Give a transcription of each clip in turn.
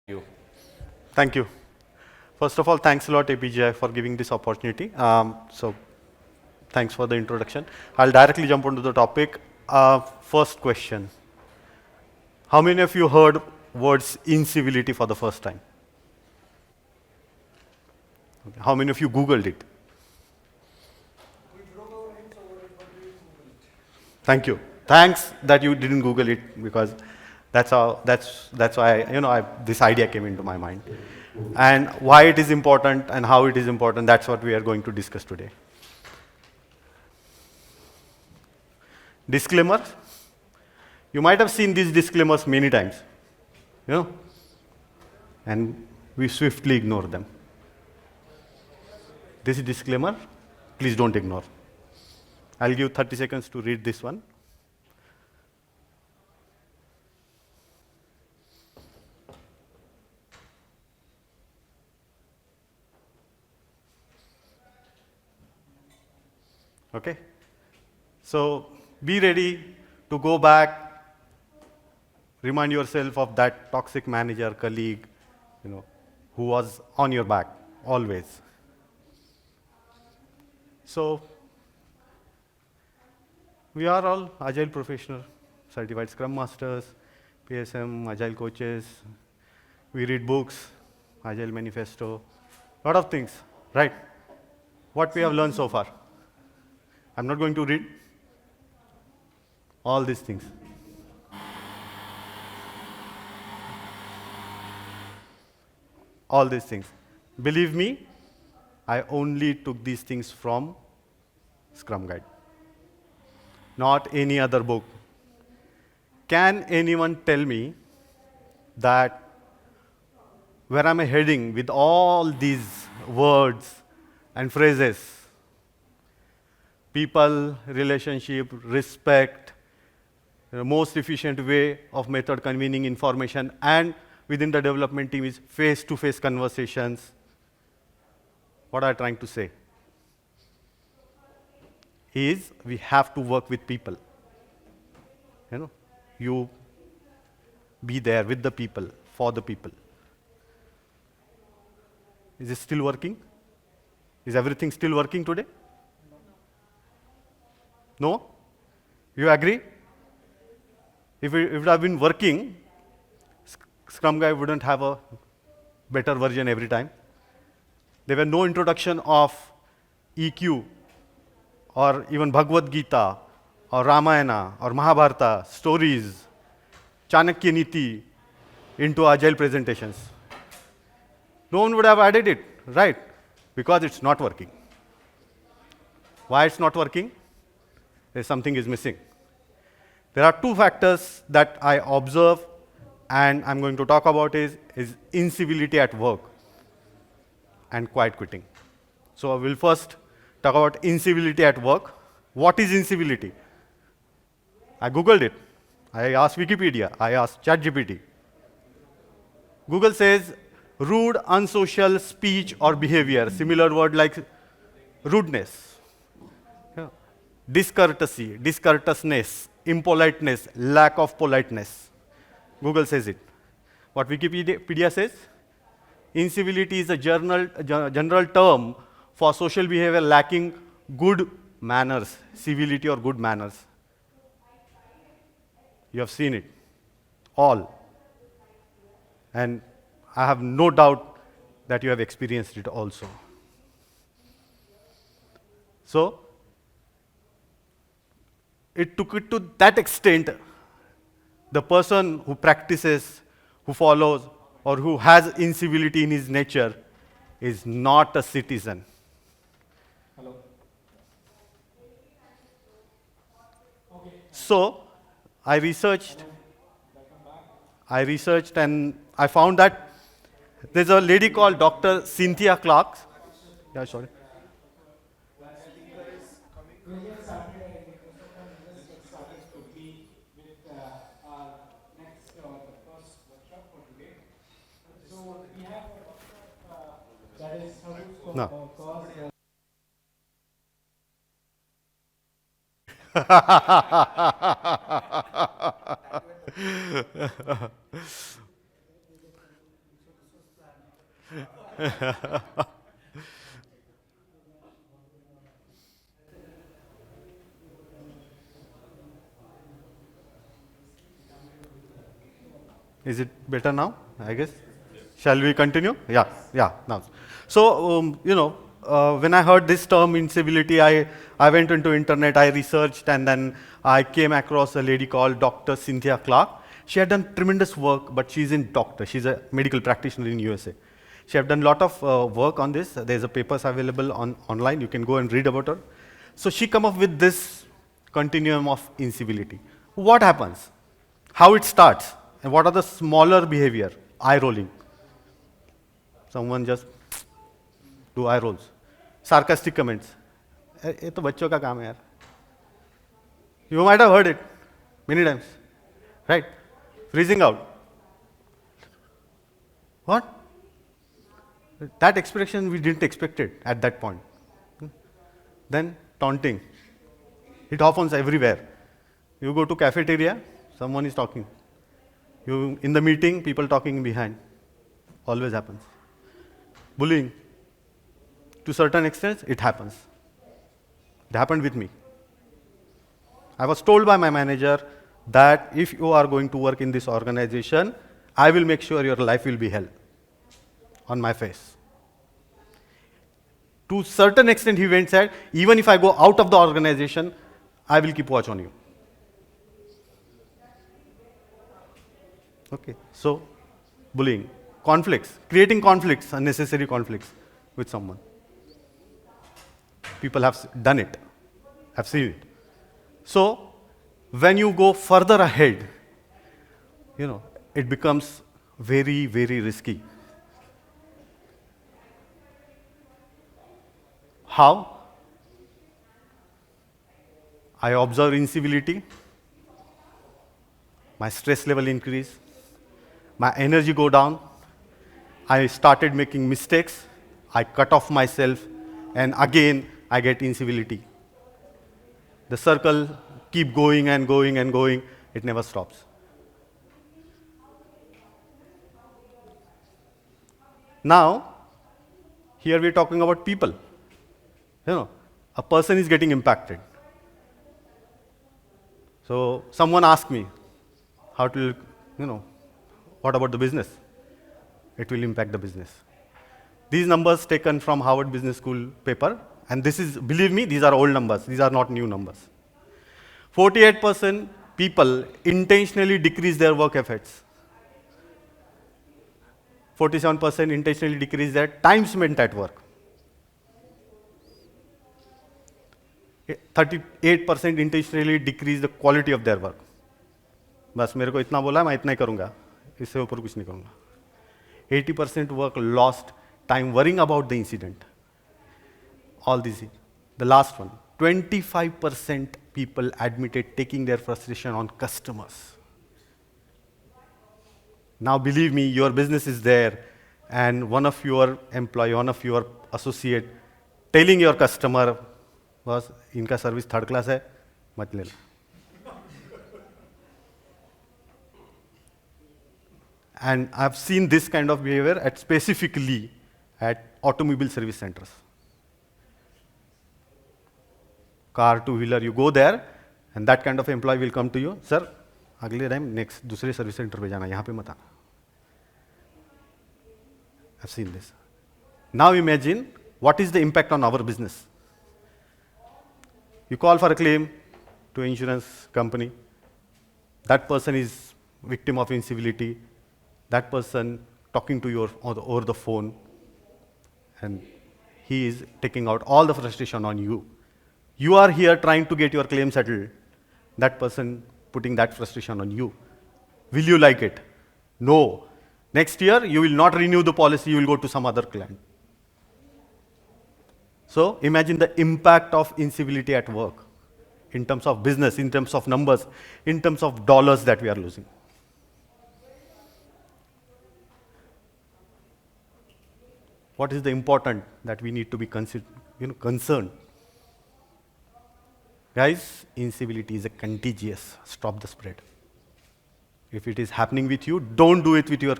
You. Thank you. First of all, thanks a lot, APGI, for giving this opportunity. Thanks for the introduction. I'll directly jump onto the topic. First question. How many of you heard words incivility for the first time? Okay. How many of you Googled it? Thank you. Thanks that you didn't Google it because that's why this idea came into my mind. And why it is important and how it is important, that's what we are going to discuss today. Disclaimer. You might have seen these disclaimers many times, you know, and we swiftly ignore them. This disclaimer, please don't ignore. I'll give 30 seconds to read this one. Okay? So be ready to go back, remind yourself of that toxic manager, colleague, who was on your back always. So we are all agile professionals, certified scrum masters, PSM, agile coaches. We read books, agile manifesto, lot of things, right? What we have learned so far. I'm not going to read all these things. All these things. Believe me, I only took these things from Scrum Guide, not any other book. Can anyone tell me that where am I heading with all these words and phrases? People, relationship, respect, the most efficient way of method convening information, and within the development team is face-to-face conversations. What am I trying to say? Is we have to work with people. You be there with the people, for the people. Is it still working? Is everything still working today? No? You agree? If it would have been working, Scrum Guy wouldn't have a better version every time. There were no introduction of EQ or even Bhagavad Gita or Ramayana or Mahabharata, stories, Chanakya Niti into agile presentations. No one would have added it, right? Because it's not working. Why it's not working? There's something is missing. There are two factors that I observe and I'm going to talk about is incivility at work and quiet quitting. So I will first talk about incivility at work. What is incivility? I Googled it. I asked Wikipedia. I asked ChatGPT. Google says rude, unsocial speech or behavior, similar word like rudeness, discourtesy, discourteousness, impoliteness, lack of politeness. Google says it. What Wikipedia says? Incivility is a general term for social behavior lacking good manners, civility or good manners. You have seen it, all. And I have no doubt that you have experienced it also. So, it took it to that extent, the person who practices, who follows, or who has incivility in his nature is not a citizen. Hello. Okay. So, I researched and I found that there's a lady called Dr. Cynthia Clark. Yeah, sorry. No. Is it better now? I guess. Shall we continue? Yeah, yeah, now. So, when I heard this term incivility, I went into internet, I researched, and then I came across a lady called Dr. Cynthia Clark. She had done tremendous work, but she's in doctor. She's a medical practitioner in USA. She have done a lot of work on this. There's a papers available online. You can go and read about her. So she come up with this continuum of incivility. What happens? How it starts? And what are the smaller behavior? Eye rolling. Someone just do eye rolls. Sarcastic comments. ये तो बच्चों का काम है यार. You might have heard it many times, right? Freezing out. What? That expression we didn't expect it at that point. Then taunting. It happens everywhere. You go to cafeteria, someone is talking. You in the meeting, people talking behind. Always happens. Bullying. To certain extent, it happens. It happened with me. I was told by my manager that if you are going to work in this organization, I will make sure your life will be hell on my face. To certain extent, he went said, even if I go out of the organization, I will keep watch on you. Okay, so bullying, conflicts, creating conflicts, unnecessary conflicts with someone. People have done it, have seen it. So when you go further ahead, it becomes very, very risky. How? I observe incivility, my stress level increase, my energy go down, I started making mistakes, I cut off myself, and again I get incivility. The circle keep going and going and going, it never stops. Now, here we're talking about people. A person is getting impacted. So someone asked me, how to, what about the business? It will impact the business. These numbers taken from Harvard Business School paper, and this is, believe me, these are old numbers, these are not new numbers. 48% people intentionally decrease their work efforts. 47% intentionally decrease their time spent at work. 38% intentionally decrease the quality of their work. बस मेरे को इतना बोला मैं इतना ही करूँगा, इससे ऊपर कुछ नहीं करूँगा. 80% work lost time worrying about the incident. All these. The last one, 25% people admitted taking their frustration on customers. Now believe me, your business is there, and one of your employee, one of your associate telling your customer, बस इनका service third class है, मत ले लो. And I've seen this kind of behavior specifically at automobile service centers. Car, two-wheeler, you go there, and that kind of employee will come to you, sir, अगले time next दूसरे service centre पे जाना, यहाँ पे मत आना. I've seen this. Now imagine what is the impact on our business. You call for a claim to an insurance company. That person is victim of incivility. That person talking to you over the phone, and he is taking out all the frustration on you. You are here trying to get your claim settled. That person putting that frustration on you. Will you like it? No. Next year, you will not renew the policy, you will go to some other client. So imagine the impact of incivility at work in terms of business, in terms of numbers, in terms of dollars that we are losing. What is the important that we need to be concerned? Guys, incivility is a contagious. Stop the spread. If it is happening with you, don't do it with your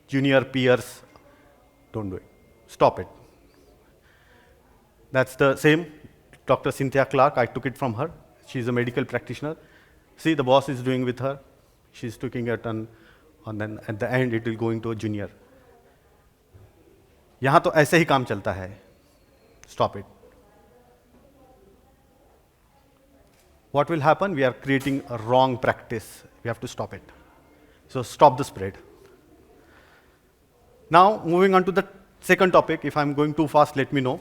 junior peers Don't do it. Stop it. That's the same Dr. Cynthia Clark. I took it from her. She's a medical practitioner. See, the boss is doing with her. She's taking it on then at the end it will go into a junior. यहाँ तो ऐसे ही काम चलता है. Stop it. What will happen? We are creating a wrong practice. We have to stop it. So stop the spread. Now, moving on to the second topic. If I'm going too fast, let me know.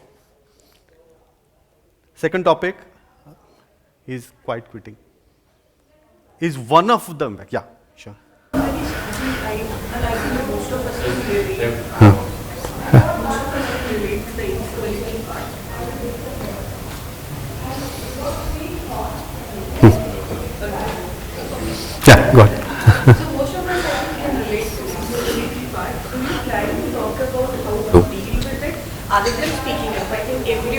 Second topic is quiet quitting. Is one of them. Yeah, sure. I think most of us can relate. Most of us can relate to the incivility part. Yeah, go ahead. So most of us I think can relate to the incivility part. So we try to talk about how to deal with it other than speaking up. I think every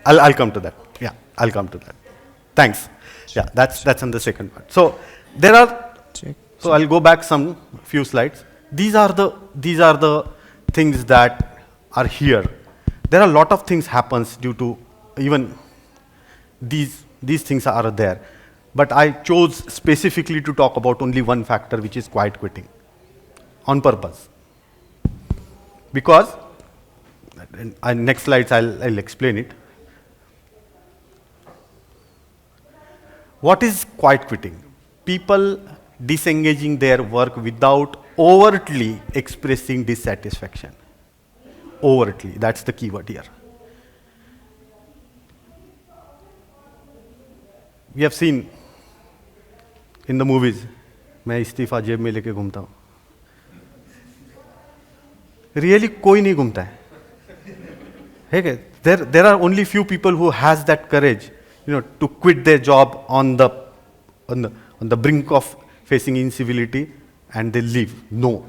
I'll come to that. Yeah, I'll come to that. Thanks. Yeah, that's on the second part. So there are. So I'll go back some few slides. These are the things that are here. There are a lot of things happens due to even these things are there. But I chose specifically to talk about only one factor, which is quiet quitting, on purpose. Because, and next slides I'll explain it. What is quiet quitting? People disengaging their work without overtly expressing dissatisfaction. Overtly, that's the keyword here. We have seen in the movies, मैं इस्तीफा जेब में लेके घूमता हूँ. Really, कोई नहीं घूमता है. है there are only few people who has that courage, to quit their job on the brink of facing incivility, and they leave. No.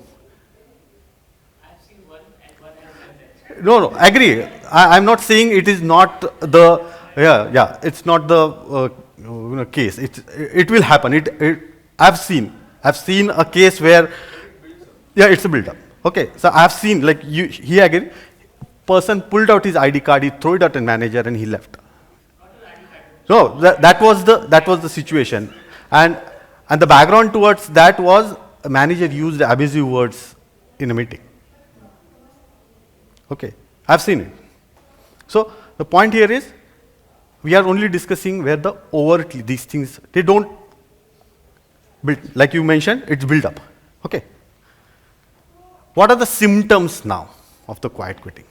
I've seen one and one has done that. No, agree. I'm not saying it is not the, it's not the case. It will happen. I've seen a case where, it's a build-up. Okay, so I've seen, like, he agreed, person pulled out his ID card, he threw it at a manager, and he left. No, that was the situation, and the background towards that was a manager used abusive words in a meeting. Okay, I've seen it. So the point here is, we are only discussing where the overtly these things, they don't build, like you mentioned, it's build up. Okay. What are the symptoms now of the quiet quitting?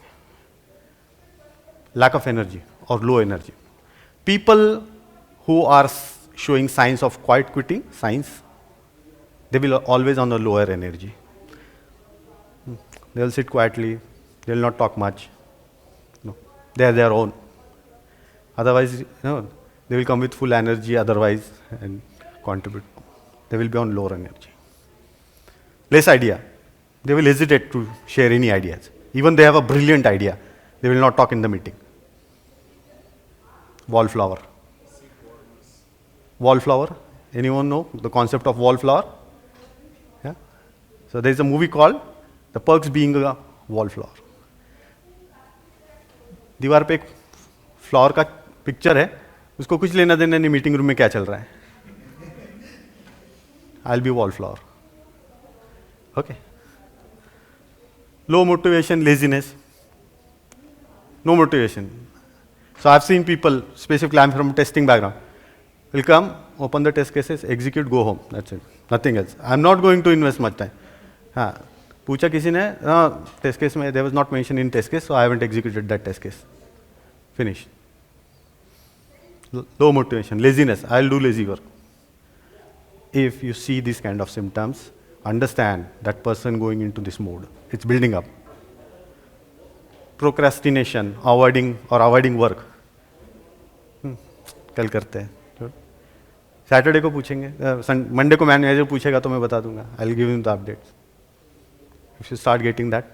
Lack of energy or low energy. People who are showing signs of quiet quitting, they will always on a lower energy. They will sit quietly, they will not talk much. No, they are their own. Otherwise, they will come with full energy otherwise and contribute. They will be on lower energy. Less idea. They will hesitate to share any ideas. Even they have a brilliant idea, they will not talk in the meeting. Wallflower. Wallflower. Anyone know the concept of wallflower? Yeah. So there is a movie called The Perks Being a Wallflower. दीवार पे एक flower का picture है, उसको कुछ लेना देना नहीं मीटिंग रूम में क्या चल रहा है. I'll be wallflower. Okay. Low motivation, laziness. No motivation. So I've seen people, specifically I'm from testing background, will come, open the test cases, execute, go home. That's it. Nothing else. I'm not going to invest much time. हाँ, पूछा किसी ने, test case में there was not mentioned in test case, so I haven't executed that test case. Finish. Low motivation, laziness. I'll do lazy work. If you see these kind of symptoms, understand that person going into this mode. It's building up. Procrastination, avoiding work. कल करते हैं. Saturday को पूछेंगे, Monday को manager पूछेगा तो मैं बता दूंगा. I'll give him the updates. If you start getting that,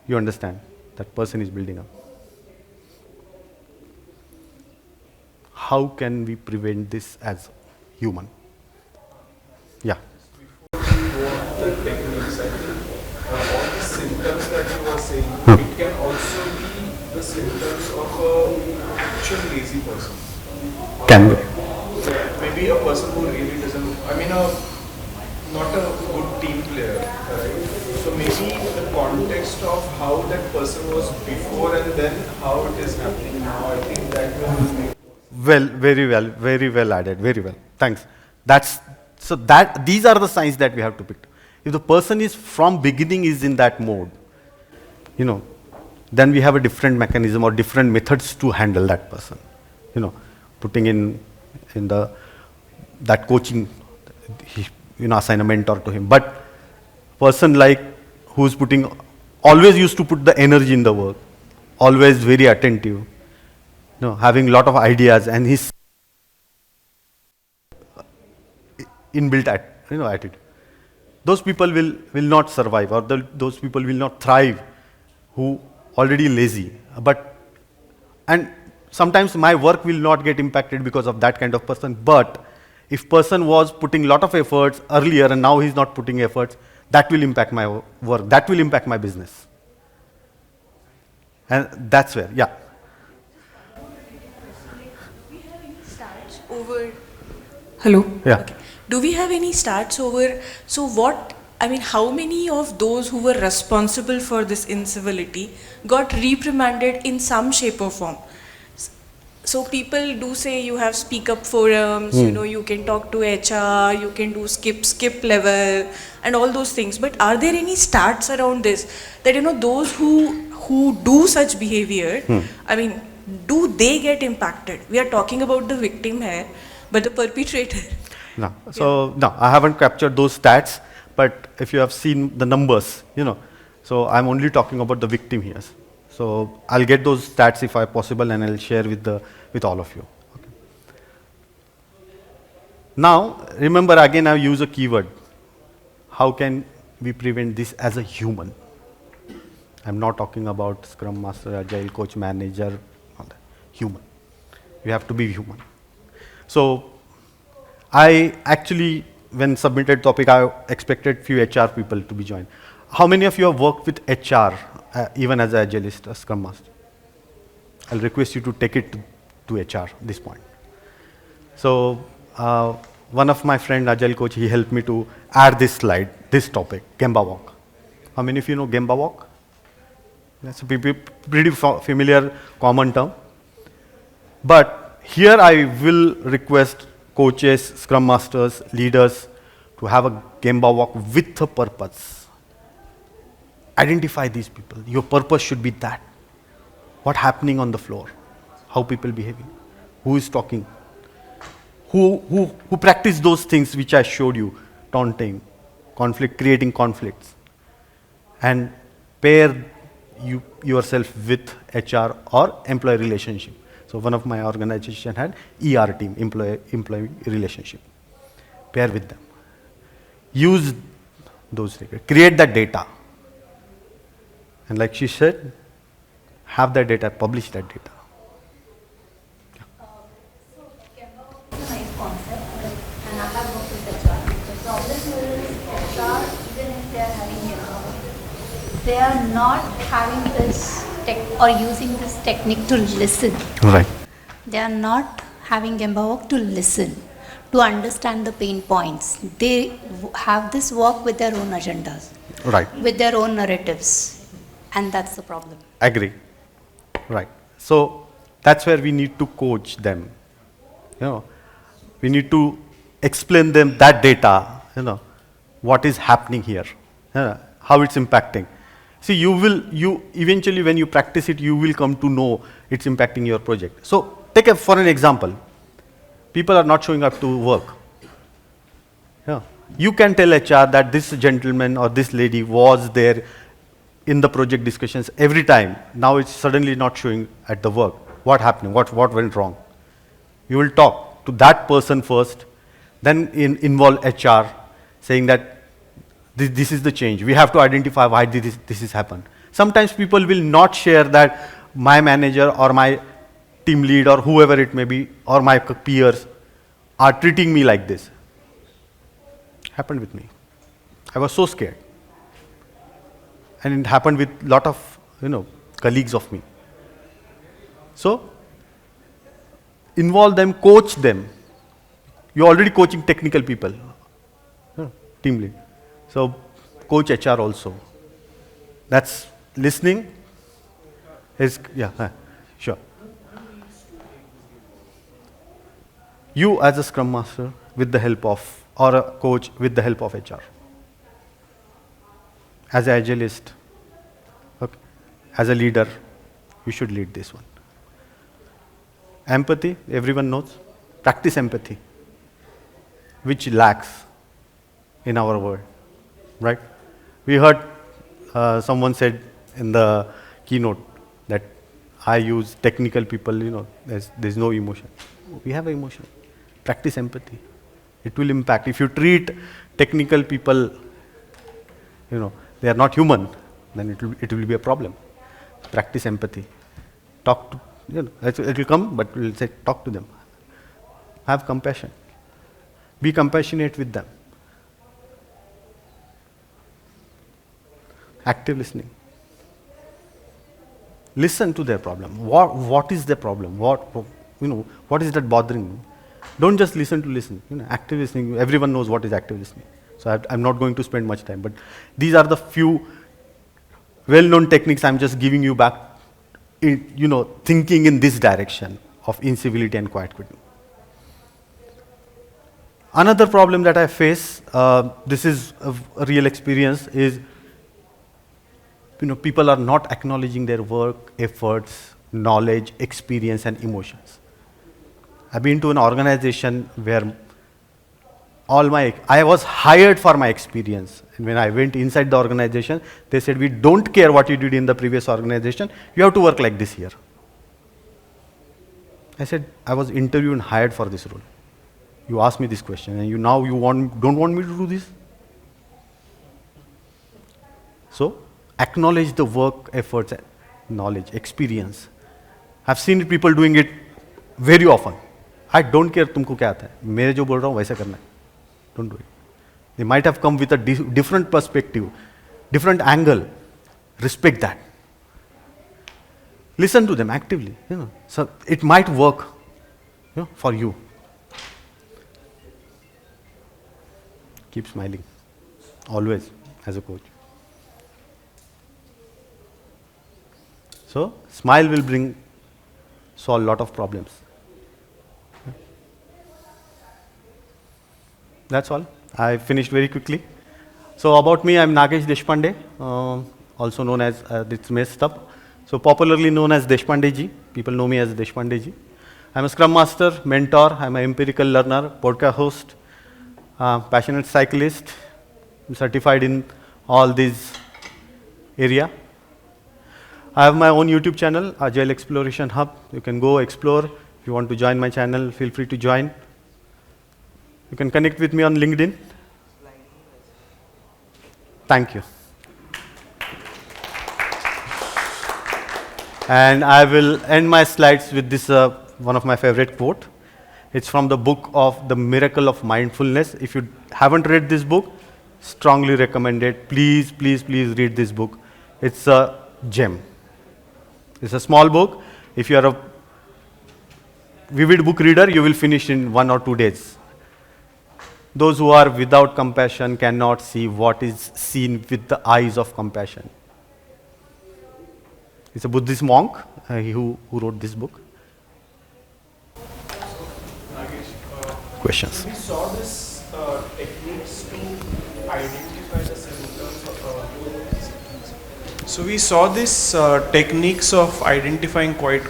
you understand that person is building up. How can we prevent this as human? Yeah. all the symptoms that you were saying, it can also be the symptoms of a actual lazy person. Can be. Maybe a person who really doesn't, not a good team player, right? So maybe the context of how that person was before and then how it is happening now, I think that will make. Well, very well added, very well. Thanks. These are the signs that we have to pick. If the person is from beginning is in that mode, then we have a different mechanism or different methods to handle that person. Putting in that coaching, assign a mentor to him. But person like who's always used to put the energy in the work, always very attentive, having a lot of ideas, and his inbuilt attitude. Those people will not survive, or those people will not thrive who already lazy. And sometimes my work will not get impacted because of that kind of person. But if person was putting a lot of efforts earlier and now he's not putting efforts, that will impact my work. That will impact my business. And that's where, yeah. Stats over. Hello? Yeah. Okay. Do we have any stats over, how many of those who were responsible for this incivility got reprimanded in some shape or form? So people do say you have speak up forums, you can talk to HR, you can do skip level and all those things. But are there any stats around this that, those who do such behavior, do they get impacted? We are talking about the victim here, but the perpetrator. No. So, no, I haven't captured those stats, but if you have seen the numbers, so I'm only talking about the victim here. So I'll get those stats if possible, and I'll share with all of you. Okay. Now, remember again, I use a keyword. How can we prevent this as a human? I'm not talking about Scrum Master, Agile Coach, Manager, all that. Human. You have to be human. So I actually, when submitted topic, I expected few HR people to be joined. How many of you have worked with HR, even as an Agilist, a Scrum Master? I'll request you to take it to HR this point. So one of my friend, Agile Coach, he helped me to add this slide, this topic, Gemba Walk. How many of you know Gemba Walk? That's a pretty familiar, common term. But here I will request coaches, Scrum Masters, leaders to have a Gemba Walk with a purpose. Identify these people. Your purpose should be that. What's happening on the floor? How people behaving? Who is talking? Who practice those things which I showed you? Taunting, creating conflicts. And pair yourself with HR or employee relationship. So one of my organization had ER team, employee relationship. Pair with them. Use those, create that data. And like she said, have that data, publish that data. So Gemba is a nice concept, and I have worked with HR. The problem is HR, even if they are having Gemba, they are not having this or using this technique to listen. Right. They are not having Gemba work to listen, to understand the pain points. They have this work with their own agendas, Right. with their own narratives, and that's the problem. Agree. Right. So that's where we need to coach them. We need to explain them that data, what is happening here, how it's impacting. See, you eventually when you practice it, you will come to know it's impacting your project. So for an example, people are not showing up to work. You can tell HR that this gentleman or this lady was there in the project discussions every time. Now it's suddenly not showing at the work. What happened? What went wrong? You will talk to that person first, then involve HR, saying that this is the change. We have to identify why this has happened. Sometimes people will not share that my manager or my team lead or whoever it may be or my peers are treating me like this. Happened with me. I was so scared. and it happened with lot of, colleagues of me. So, involve them, coach them. You're already coaching technical people, team lead. So, coach HR also. That's listening. Sure. You as a Scrum Master with the help of, or a coach with the help of HR. As an agilist, okay, as a leader, you should lead this one. Empathy, everyone knows. Practice empathy, which lacks in our world, right? We heard someone said in the keynote that I use technical people, there's no emotion. We have emotion. Practice empathy. It will impact. If you treat technical people, they are not human, then it will be a problem. Practice empathy. Talk to, it will come, but we'll say talk to them. Have compassion. Be compassionate with them. Active listening. Listen to their problem. What is their problem? What is that bothering them? Don't just listen to listen. Active listening. Everyone knows what is active listening. So I'm not going to spend much time. But these are the few well-known techniques I'm just giving you back. Thinking in this direction of incivility and quiet quitting. Another problem that I face, this is a real experience, is people are not acknowledging their work, efforts, knowledge, experience, and emotions. I've been to an organization where I was hired for my experience. And when I went inside the organization, they said, we don't care what you did in the previous organization, you have to work like this here. I said, I was interviewed and hired for this role. You asked me this question, and you don't want me to do this? So, acknowledge the work, efforts, knowledge, experience. I've seen people doing it very often. I don't care तुमको क्या आता है, मैं जो बोल रहा हूँ वैसा करना है. Don't do it. They might have come with a different perspective, different angle. Respect that. Listen to them actively. So it might work, for you. Keep smiling, always, as a coach. So smile will solve a lot of problems. That's all. I finished very quickly. So about me, I'm Nagesh Deshpande, also known as, it's messed up. So popularly known as Deshpande ji. People know me as Deshpande ji. I'm a Scrum Master, mentor, I'm an empirical learner, podcast host, passionate cyclist. I'm certified in all these area. I have my own YouTube channel, Agile Exploration Hub. You can go explore. If you want to join my channel, feel free to join. You can connect with me on LinkedIn. Thank you. And I will end my slides with this, one of my favorite quote. It's from the book of The Miracle of Mindfulness. If you haven't read this book, strongly recommend it. Please, please, please read this book. It's a gem. It's a small book. If you are a vivid book reader, you will finish in 1 or 2 days. Those who are without compassion cannot see what is seen with the eyes of compassion. It's a Buddhist monk who wrote this book. Nagesh, Questions? we saw this techniques to identify the symptoms of So we saw this techniques of identifying quiet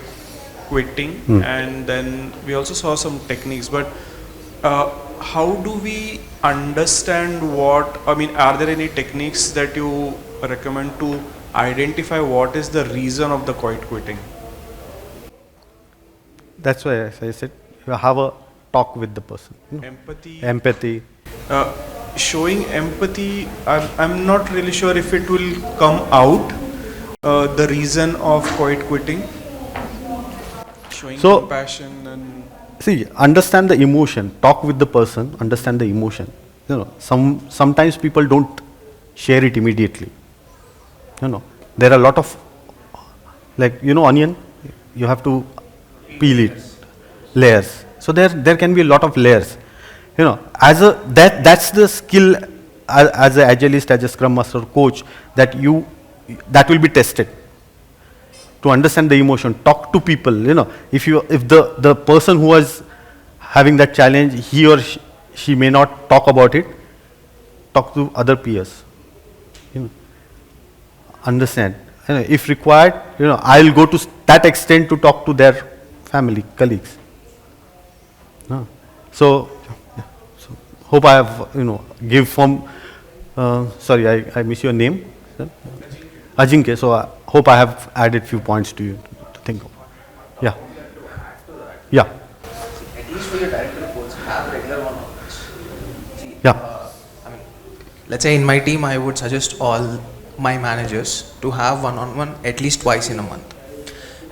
quitting, and then we also saw some techniques, but how do we understand are there any techniques that you recommend to identify what is the reason of the quiet quitting? That's why I said you have a talk with the person. Empathy. Showing empathy, I'm not really sure if it will come out, the reason of quiet quitting. Showing compassion and... See, understand the emotion. Talk with the person, understand the emotion. Sometimes people don't share it immediately. There are a lot of, like, onion, you have to peel it, layers. So there can be a lot of layers. That's the skill as an agilist, as a scrum master, coach, that will be tested to understand the emotion, talk to people. If the person who is having that challenge, he or she may not talk about it, talk to other peers. Understand. If required, I'll go to that extent to talk to their family, colleagues. So, hope I have, give from, sorry, I miss your name, sir? Ajinkya. So, I hope I have added few points to you to think of. Yeah. Yeah. At least for your direct reports, have regular one-on-ones. Yeah. Let's say in my team, I would suggest all my managers to have one-on-one at least twice in a month.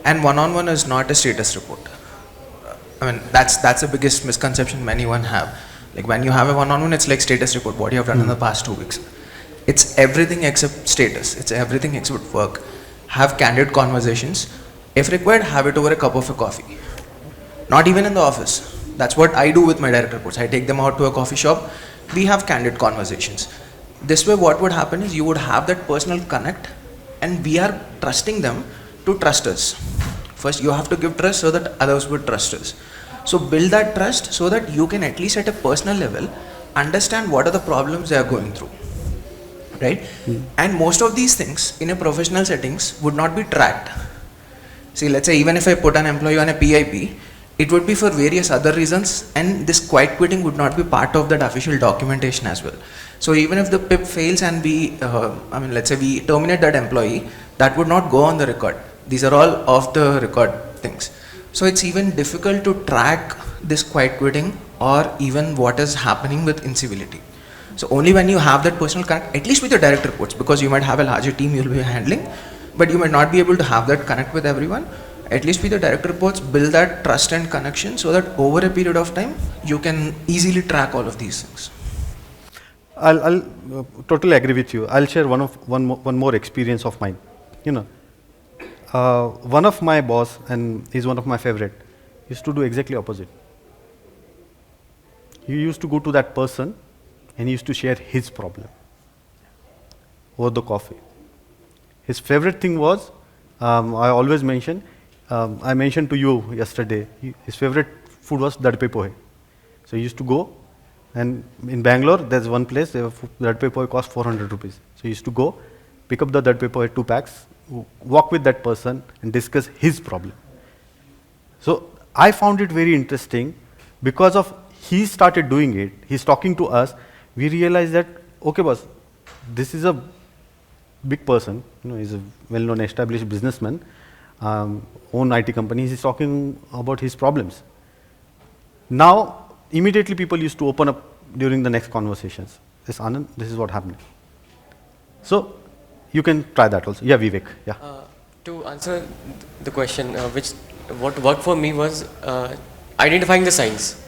And one-on-one is not a status report. That's the biggest misconception many one have. Like when you have a one-on-one, it's like status report, what you have done in the past 2 weeks. It's everything except status. It's everything except work. Have candid conversations. If required, have it over a cup of a coffee. Not even in the office. That's what I do with my direct reports. I take them out to a coffee shop. We have candid conversations. This way what would happen is you would have that personal connect and we are trusting them to trust us. First you have to give trust so that others would trust us. So build that trust so that you can at least at a personal level understand what are the problems they are going through. Right? And most of these things in a professional settings would not be tracked. See, let's say even if I put an employee on a PIP, it would be for various other reasons and this quiet quitting would not be part of that official documentation as well. So even if the PIP fails and we, let's say we terminate that employee, that would not go on the record. These are all off the record things. So it's even difficult to track this quiet quitting or even what is happening with incivility. So only when you have that personal connect, at least with your direct reports, because you might have a larger team you'll be handling, but you might not be able to have that connect with everyone. At least with your direct reports, build that trust and connection so that over a period of time, you can easily track all of these things. I'll totally agree with you. I'll share one more experience of mine. One of my boss, and he's one of my favorite, used to do exactly opposite. He used to go to that person and he used to share his problem over the coffee. His favorite thing was, I always mention, I mentioned to you yesterday, his favorite food was dadpe pohe. So he used to go, and in Bangalore, there's one place, dadpe pohe cost 400 rupees. So he used to go, pick up the dadpe pohe 2 packs, walk with that person and discuss his problem. So I found it very interesting because of he started doing it, he's talking to us, we realized that, okay boss, this is a big person, he's a well-known established businessman, own IT company, he's talking about his problems. Now, immediately people used to open up during the next conversations. This Anand, this is what happened. So, you can try that also. Yeah, Vivek. Yeah. To answer the question, what worked for me was identifying the signs.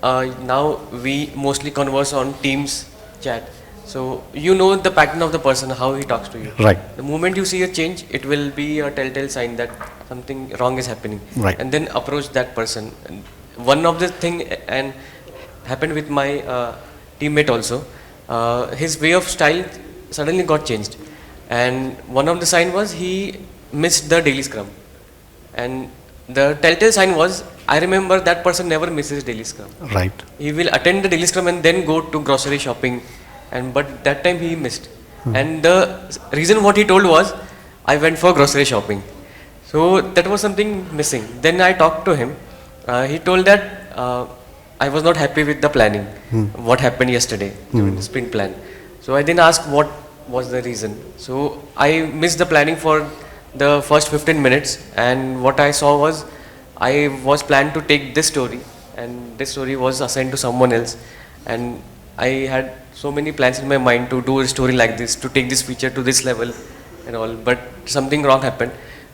Now we mostly converse on Teams chat. So you know the pattern of the person, how he talks to you. Right. The moment you see a change, it will be a telltale sign that something wrong is happening. Right. And then approach that person. And one of the thing and happened with my teammate also. His way of style suddenly got changed, and one of the sign was he missed the daily scrum. And the telltale sign was, I remember that person never misses daily scrum. Right. He will attend the daily scrum and then go to grocery shopping, but that time he missed. And the reason what he told was, I went for grocery shopping. So that was something missing. Then I talked to him. He told that I was not happy with the planning, what happened yesterday during the sprint plan. So I then asked what was the reason. So I missed the planning for the first 15 minutes, and what I saw was I was planned to take this story, and this story was assigned to someone else, and I had so many plans in my mind to do a story like this, to take this feature to this level and all, but something wrong happened.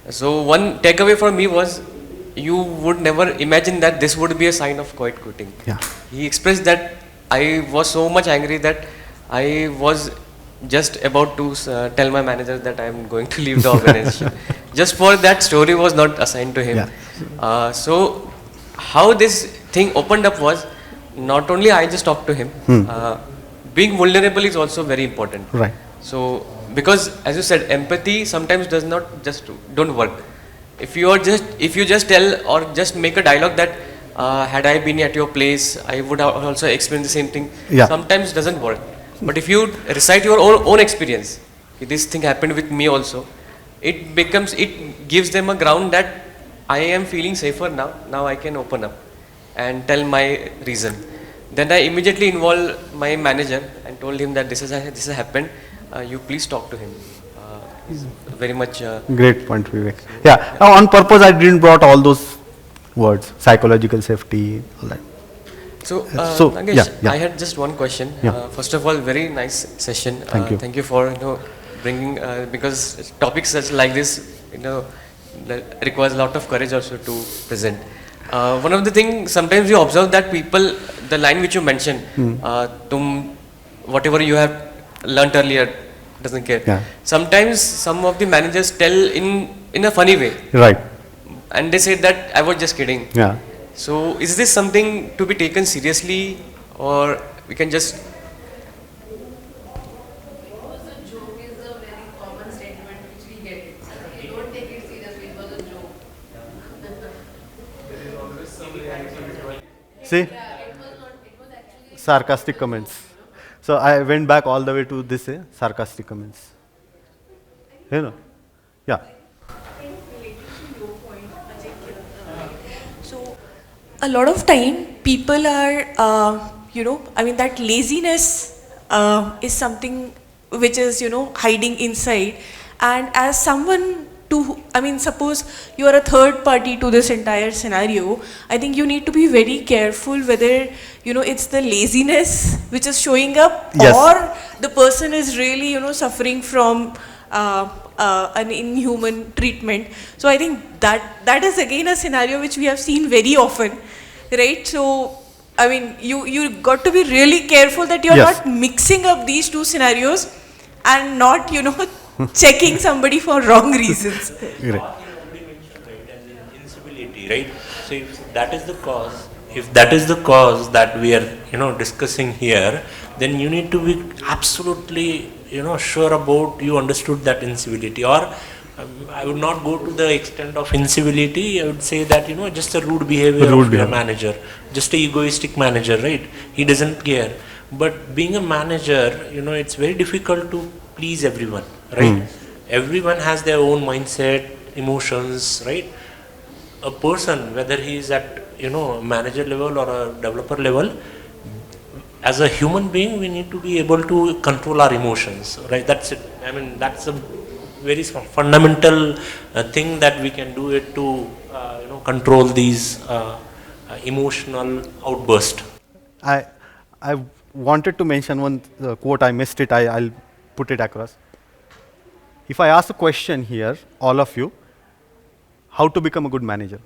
So one takeaway for me was, you would never imagine that this would be a sign of quiet quitting. Yeah. He expressed that I was so much angry that I was just about to tell my manager that I am going to leave the organization. Just for that story was not assigned to him. Yeah. So how this thing opened up was not only I just talked to him. Being vulnerable is also very important. Right. So because as you said, empathy sometimes does not just don't work. If you just tell or just make a dialogue that had I been at your place, I would have also experienced the same thing. Yeah. Sometimes doesn't work. But if you recite your own experience, this thing happened with me also, it gives them a ground that I am feeling safer now. Now I can open up and tell my reason. Then I immediately involved my manager and told him that this has happened. You please talk to him. He's very much. Great point, Vivek. Yeah, on purpose I didn't brought all those words, psychological safety, all that. So, So, Nagesh, yeah, yeah. I had just one question. Yeah. First of all, very nice session. Thank you. Thank you for bringing because topics such like this that requires a lot of courage also to present. One of the things sometimes you observe that people, the line which you mentioned, tum whatever you have learnt earlier doesn't care. Yeah. Sometimes some of the managers tell in a funny way, Right. and they say that I was just kidding. Yeah. So is this something to be taken seriously, or we can just? Because a joke is a very common statement which we get. You don't take it seriously, it was a joke. See, It was actually sarcastic comments. So I went back all the way to this sarcastic comments. Yeah. So, a lot of time people are, that laziness is something which is, hiding inside. And as someone suppose you are a third party to this entire scenario, I think you need to be very careful whether, it's the laziness which is showing up, Yes. or the person is really, suffering from an inhuman treatment. So I think that is again a scenario which we have seen very often, right? So you got to be really careful that you're Yes. not mixing up these two scenarios and not checking somebody for wrong reasons. Great. Already mentioned, right, as in incivility, right? So if that is the cause that we are discussing here, then you need to be absolutely sure about you understood that incivility. Or I would not go to the extent of incivility. I would say that just a rude behavior Rude of behavior. a manager, just a egoistic manager, right? He doesn't care. But being a manager, it's very difficult to please everyone, right? Everyone has their own mindset, emotions, right? A person, whether he is at manager level or a developer level, as a human being, we need to be able to control our emotions, right? That's it. That's a very fundamental thing that we can do it to control these emotional outbursts. I wanted to mention one quote. I missed it. I'll put it across. If I ask a question here, all of you, how to become a good manager?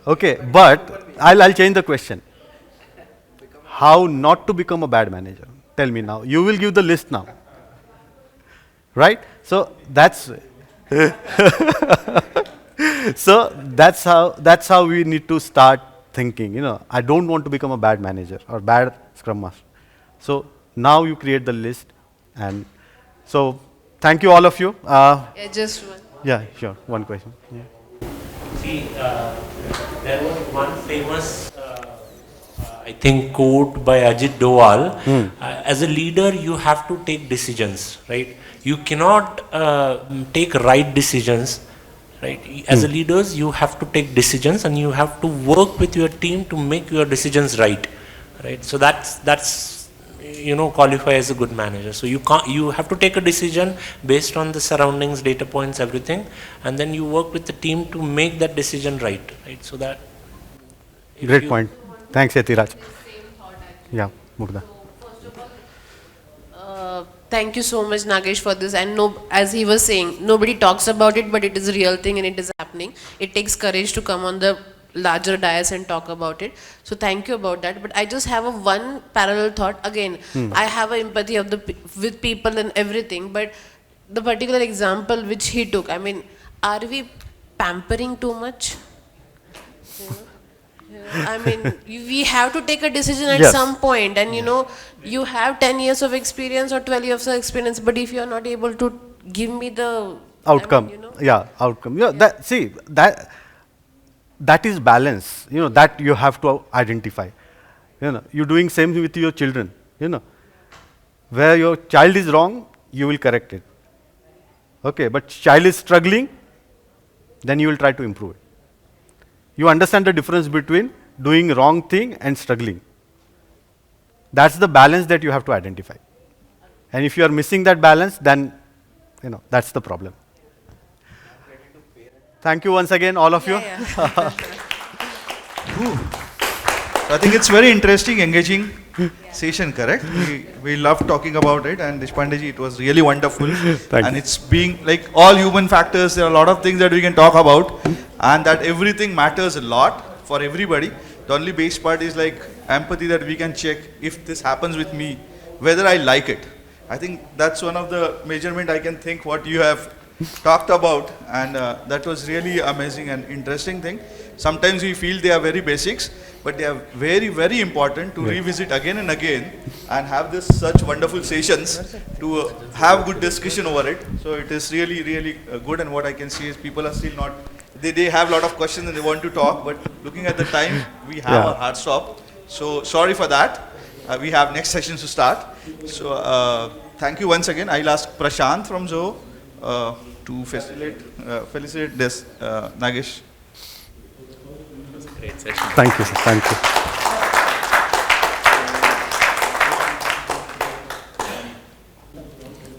Okay, but I'll change the question. How not to become a bad manager? Tell me now. You will give the list now, right? So that's that's how we need to start thinking. I don't want to become a bad manager or bad scrum master. So now you create the list, and so thank you all of you. Yeah, just one. Yeah, sure. One question. Yeah. See, there was one famous, I think, quote by Ajit Doval. As a leader, you have to take decisions, right? You cannot take right decisions, right? As a leaders, you have to take decisions, and you have to work with your team to make your decisions right, right? So that's qualify as a good manager. So you have to take a decision based on the surroundings, data points, everything, and then you work with the team to make that decision right? So that. Great point. Thanks, Yatiraj. Yeah, Mukda. Thank you so much, Nagesh, for this. And as he was saying, nobody talks about it, but it is a real thing and it is happening. It takes courage to come on the larger dais and talk about it. So thank you about that. But I just have a one parallel thought. Again, I have a empathy of with people and everything. But the particular example which he took, I mean, are we pampering too much? I mean, we have to take a decision at Yes. some point, and you know, you have 10 years of experience or 12 years of experience, but if you are not able to give me the Outcome. I mean, you know, Yeah, outcome. Yeah, that, see, that is balance, that you have to identify. You're doing same with your children, Where your child is wrong, you will correct it. Okay, but child is struggling, then you will try to improve it. You understand the difference between doing wrong thing and struggling. That's the balance that you have to identify. And if you are missing that balance, then that's the problem. Thank you once again, all of you. yeah. I think it's very interesting, engaging session, correct? We love talking about it, and Deshpande ji, it was really wonderful. Thank and you. it's being like all human factors, there are a lot of things that we can talk about, and that everything matters a lot for everybody. The only base part is like empathy, that we can check if this happens with me, whether I like it. I think that's one of the measurement I can think what you have talked about, and that was really amazing and interesting thing. Sometimes we feel they are very basics, but they are very, very important to revisit again and again, and have this such wonderful sessions to have good discussion over it. So it is really, really good, and what I can see is people are still not, they have a lot of questions and they want to talk, but looking at the time, we have a hard stop. So sorry for that. We have next session to start. So thank you once again. I'll ask Prashant from Zoho to facilitate this, Nagesh. Great session. Thank you, sir. Thank you.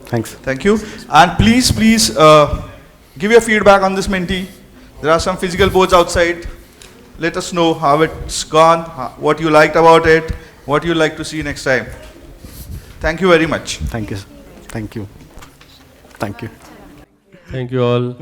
Thanks. Thank you. And please, give your feedback on this mentee. There are some physical boards outside. Let us know how it's gone, what you liked about it, what you like to see next time. Thank you very much. Thank you. Sir. Thank you. Thank you. Thank you all.